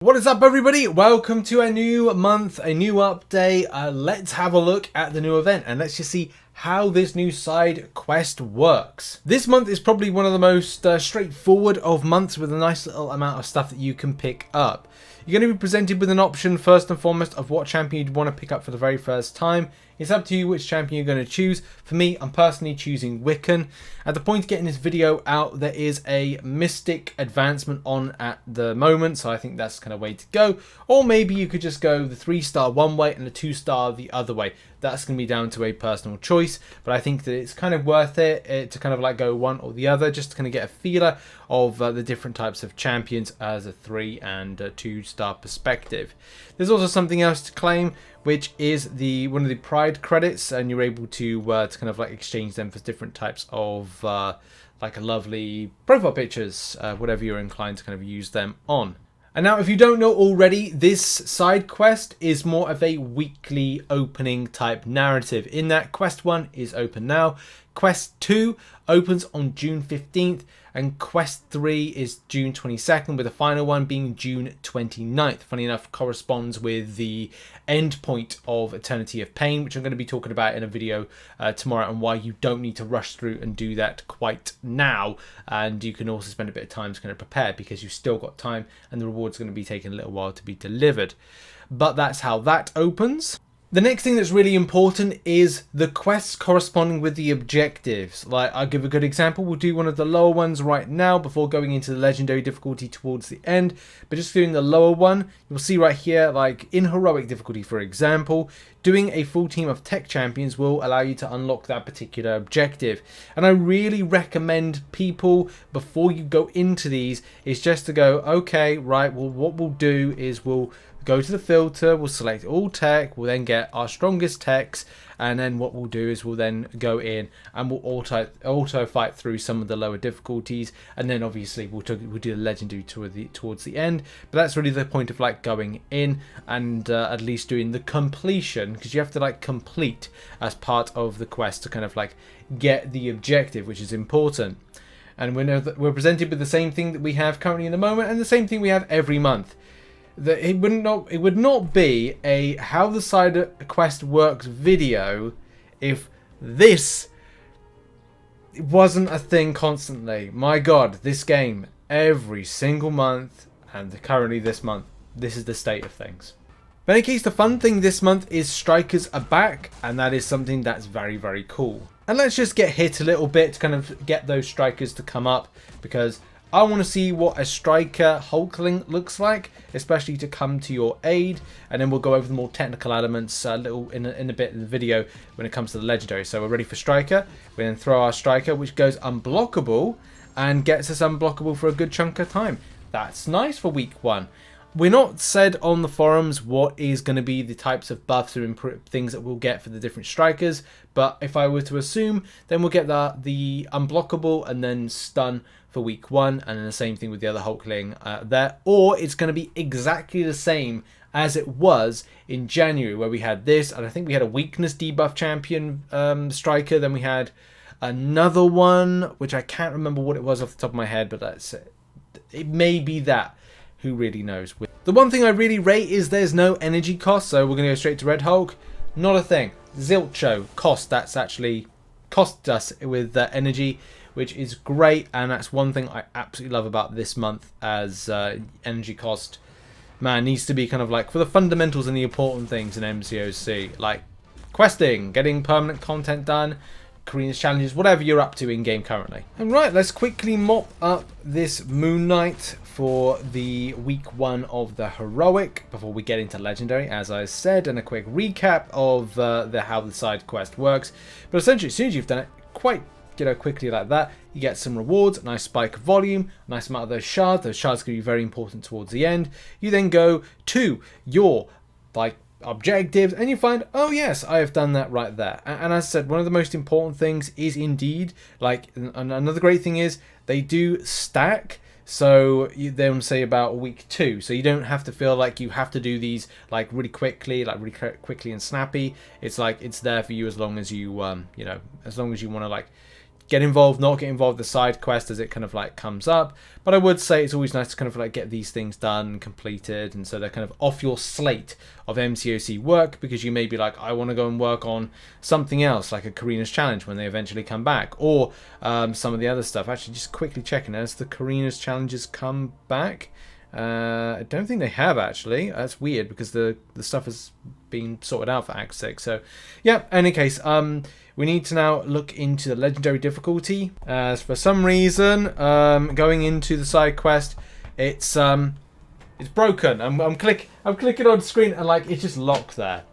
What is up, everybody? Welcome to a new month, a new update. Let's have a look at the new event and let's just see how this new side quest works. This month is probably one of the most straightforward of months with a nice little amount of stuff that you can pick up. You're going to be presented with an option first and foremost of what champion you'd want to pick up for the very first time. It's up to you which champion you're going to choose. For me, I'm personally choosing Wiccan. At the point of getting this video out, there is a Mystic advancement on at the moment, so I think that's the kind of way to go. Or maybe you could just go the 3-star one way and the 2-star the other way. That's going to be down to a personal choice, but I think that it's kind of worth it to kind of like go one or the other, just to kind of get a feeler of the different types of champions as a 3 and a 2-star perspective. There's also something else to claim, which is one of the Pride credits, and you're able to kind of like exchange them for different types of like a lovely profile pictures, whatever you're inclined to kind of use them on. And now, if you don't know already, this side quest is more of a weekly opening type narrative. In that, quest 1 is open now, quest 2 opens on June 15th, and quest 3 is June 22nd, with the final one being June 29th. Funny enough, corresponds with the end point of Eternity of Pain, which I'm going to be talking about in a video tomorrow, and why you don't need to rush through and do that quite now. And you can also spend a bit of time to kind of prepare, because you've still got time and the reward's going to be taking a little while to be delivered. But that's how that opens. The next thing that's really important is the quests corresponding with the objectives. Like, I'll give a good example. We'll do one of the lower ones right now before going into the legendary difficulty towards the end. But just doing the lower one, you'll see right here, like in heroic difficulty, for example, doing a full team of tech champions will allow you to unlock that particular objective. And I really recommend people, before you go into these, is just to go, okay, right, well, what we'll do is we'll go to the filter, we'll select all tech, we'll then get our strongest techs, and then what we'll do is we'll then go in and we'll auto fight through some of the lower difficulties, and then obviously we'll do the legendary towards the end. But that's really the point of like going in and at least doing the completion, because you have to like complete as part of the quest to kind of like get the objective, which is important. And we're presented with the same thing that we have currently in the moment, and the same thing we have every month. It would not be a how the side quest works video if this wasn't a thing constantly. My god, this game every single month, and currently this month, this is the state of things. But in any case, the fun thing this month is strikers are back, and that is something that's very, very cool. And let's just get hit a little bit to kind of get those strikers to come up, because I want to see what a striker hulkling looks like, especially to come to your aid, and then we'll go over the more technical elements in a bit in the video when it comes to the legendary. So we're ready for striker. We then throw our striker, which goes unblockable and gets us unblockable for a good chunk of time. That's nice for week 1. We're not said on the forums what is going to be the types of buffs or things that we'll get for the different strikers, but if I were to assume, then we'll get the unblockable and then stun for week 1, and then the same thing with the other hulkling there. Or it's going to be exactly the same as it was in January, where we had this, and I think we had a weakness debuff champion striker, then we had another one, which I can't remember what it was off the top of my head, but that's it. It may be that. Who really knows? The one thing I really rate is there's no energy cost, so we're going to go straight to Red Hulk. Not a thing. Zilcho cost, that's actually cost us with energy, which is great, and that's one thing I absolutely love about this month, as energy cost, man, needs to be kind of like for the fundamentals and the important things in MCOC, like questing, getting permanent content done, Karina's challenges, whatever you're up to in game currently. And right, let's quickly mop up this Moon Knight for the week 1 of the heroic before we get into legendary, as I said, and a quick recap of how the side quest works. But essentially, as soon as you've done it quite quickly like that, you get some rewards, a nice spike of volume, a nice amount of those shards. Those shards can be very important towards the end. You then go to your objectives, and you find, oh yes, I have done that right there. And as I said, one of the most important things is indeed, another great thing is they do stack. So you then say about week 2, so you don't have to feel like you have to do these really quickly and snappy. It's like it's there for you as long as you as long as you want to get involved, not get involved with the side quest as it kind of like comes up. But I would say it's always nice to kind of like get these things done, completed, and so they're kind of off your slate of MCOC work, because you may be like, I want to go and work on something else, like a Karina's Challenge when they eventually come back, or some of the other stuff. Actually, just quickly checking, as the Karina's Challenges come back, I don't think they have, actually. That's weird, because the stuff has been sorted out for Act 6. So, yeah, in any case, we need to now look into the legendary difficulty, as for some reason, going into the side quest, it's broken. I'm clicking on screen and like it's just locked there.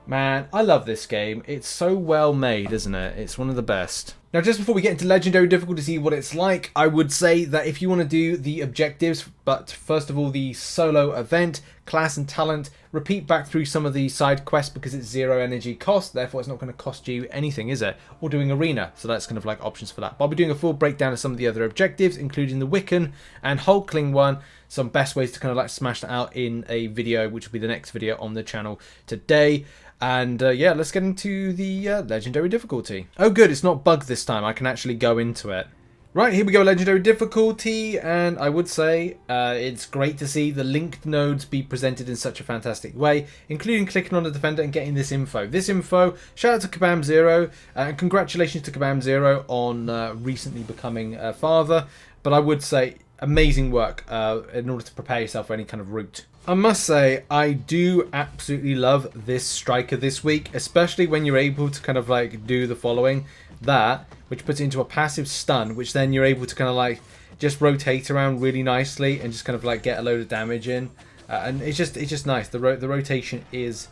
Man, I love this game. It's so well made, isn't it? It's one of the best. Now, just before we get into legendary difficulty to see what it's like, I would say that if you want to do the objectives, but first of all the solo event, class and talent, repeat back through some of the side quests because it's 0 energy cost, therefore it's not going to cost you anything, is it? Or doing arena, so that's kind of like options for that. But I'll be doing a full breakdown of some of the other objectives, including the Wiccan and Hulkling one, some best ways to kind of like smash that out in a video, which will be the next video on the channel today. And yeah, let's get into the legendary difficulty. Oh good, it's not bugged this time. I can actually go into it. Right, here we go, legendary difficulty, and I would say it's great to see the linked nodes be presented in such a fantastic way, including clicking on the defender and getting this info. This info, shout out to Kabam Zero, and congratulations to Kabam Zero on recently becoming a father, but I would say amazing work in order to prepare yourself for any kind of route. I must say, I do absolutely love this striker this week, especially when you're able to kind of like do the following. That, which puts it into a passive stun, which then you're able to kind of like just rotate around really nicely and just kind of like get a load of damage in. And it's just nice. The rotation is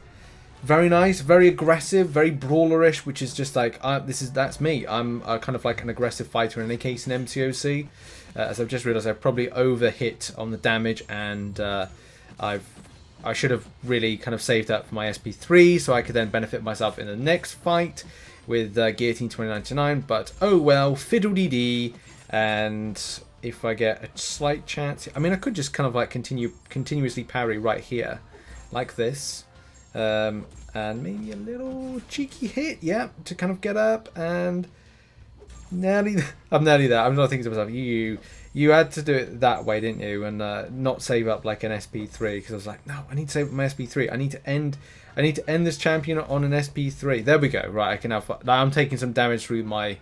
very nice, very aggressive, very brawlerish, which is just like, that's me. I'm kind of like an aggressive fighter in any case in MCOC. As I've just realised, I've probably overhit on the damage, and I should have really kind of saved up for my SP3 so I could then benefit myself in the next fight with Guillotine 2099, but oh well, fiddle-dee-dee. And if I get a slight chance, I mean, I could just kind of like continuously parry right here, like this, and maybe a little cheeky hit, yeah, to kind of get up, and I'm nearly there. I'm not thinking to myself, you had to do it that way, didn't you? And not save up like an SP3, because I was like, no, I need to save up my SP3. I need to end this champion on an SP3. There we go. Right, I can have. I'm taking some damage through my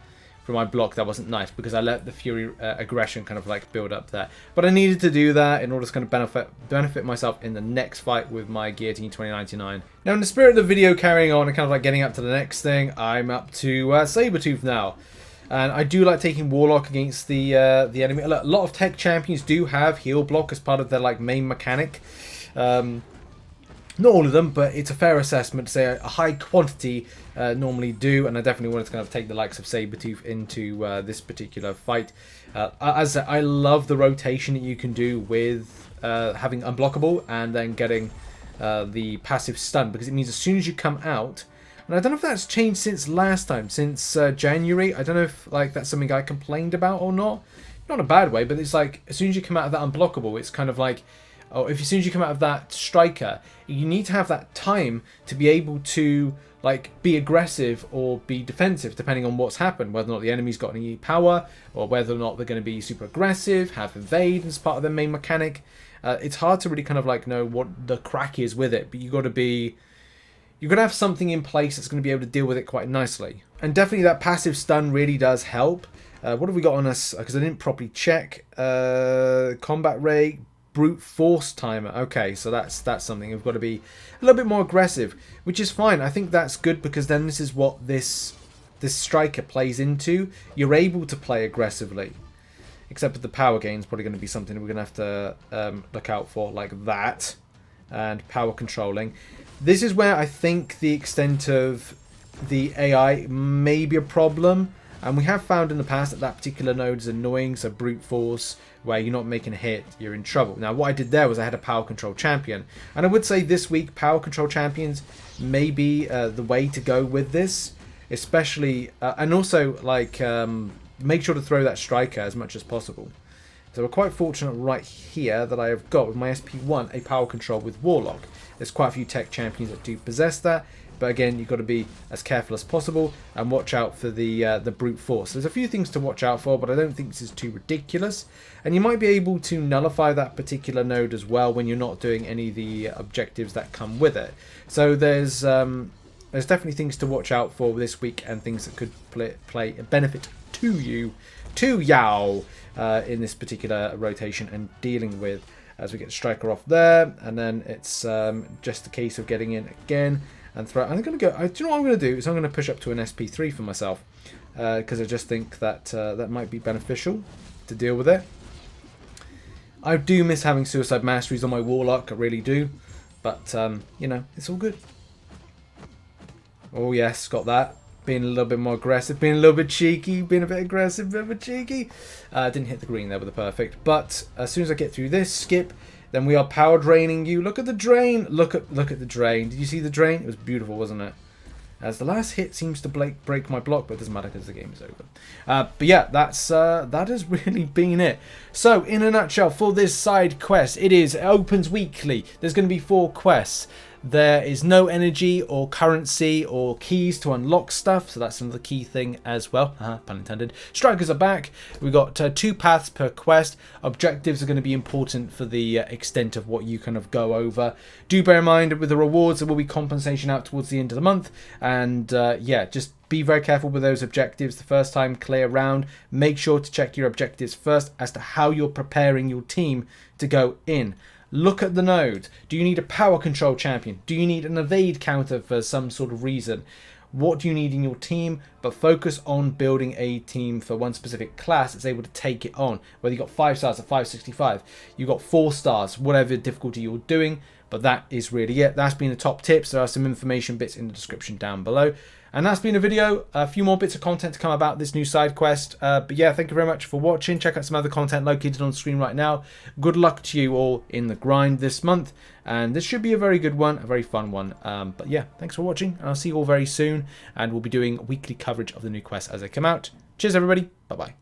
block. That wasn't nice because I let the Fury aggression kind of like build up there. But I needed to do that in order to kind of benefit myself in the next fight with my Guillotine 2099. Now, in the spirit of the video carrying on and kind of like getting up to the next thing, I'm up to Sabretooth now. And I do like taking Warlock against the enemy. A lot of tech champions do have heal block as part of their like main mechanic. Not all of them, but it's a fair assessment to say a high quantity normally do, and I definitely wanted to kind of take the likes of Sabretooth into this particular fight. As I love the rotation that you can do with having unblockable and then getting the passive stun, because it means as soon as you come out, and I don't know if that's changed since last time, since January. I don't know if like that's something I complained about or not. Not in a bad way, but it's like as soon as you come out of that unblockable, it's kind of like, oh, as soon as you come out of that striker, you need to have that time to be able to like be aggressive or be defensive, depending on what's happened, whether or not the enemy's got any power, or whether or not they're going to be super aggressive, have evade as part of their main mechanic. It's hard to really kind of like know what the crack is with it, but you've got to have something in place that's going to be able to deal with it quite nicely. And definitely that passive stun really does help. What have we got on us? Because I didn't properly check. Combat rate, brute force timer. Okay, so that's something. We've got to be a little bit more aggressive, which is fine. I think that's good, because then this is what this striker plays into. You're able to play aggressively. Except that the power gain is probably going to be something that we're going to have to look out for, like that. And power controlling. This is where I think the extent of the AI may be a problem. And we have found in the past that particular node is annoying. So brute force, where you're not making a hit, you're in trouble. Now what I did there was I had a power control champion. And I would say this week power control champions may be the way to go with this. Especially, and also like make sure to throw that striker as much as possible. So we're quite fortunate right here that I have got with my SP1 a power control with Warlock. There's quite a few tech champions that do possess that. but again, you've got to be as careful as possible and watch out for the brute force. There's a few things to watch out for, but I don't think this is too ridiculous. And you might be able to nullify that particular node as well when you're not doing any of the objectives that come with it. So there's definitely things to watch out for this week, and things that could play a benefit to you, in this particular rotation and dealing with. As we get Striker off there, and then it's just a case of getting in again and throw. I'm going to go. Do you know what I'm going to do? Is I'm going to push up to an SP3 for myself, because I just think that that might be beneficial to deal with it. I do miss having Suicide Masteries on my Warlock, I really do, but you know, it's all good. Oh yes, got that. Being a little bit more aggressive, being a little bit cheeky, being a bit aggressive, a bit cheeky. Didn't hit the green there with the perfect. But as soon as I get through this skip, then we are power draining you. Look at the drain. Look at the drain. Did you see the drain? It was beautiful, wasn't it? As the last hit seems to break my block, but it doesn't matter because the game is over. But yeah, that has really been it. So in a nutshell, for this side quest, it opens weekly. There's going to be 4 quests. There is no energy or currency or keys to unlock stuff, so that's another key thing as well. Pun intended. Strikers are back. We've got 2 paths per quest. Objectives are going to be important for the extent of what you kind of go over. Do bear in mind with the rewards, there will be compensation out towards the end of the month, and yeah, just be very careful with those objectives the first time clear round. Make sure to check your objectives first as to how you're preparing your team to go in. Look at the node. Do you need a power control champion? Do you need an evade counter for some sort of reason? What do you need in your team? But focus on building a team for one specific class that's able to take it on. Whether you've got 5 stars or 565, you've got 4 stars, whatever difficulty you're doing. But that is really it. That's been the top tips. There are some information bits in the description down below. And that's been a video. A few more bits of content to come about this new side quest. But yeah, thank you very much for watching. Check out some other content located on the screen right now. Good luck to you all in the grind this month. And this should be a very good one, a very fun one. But yeah, thanks for watching. And I'll see you all very soon. And we'll be doing weekly coverage of the new quests as they come out. Cheers, everybody. Bye-bye.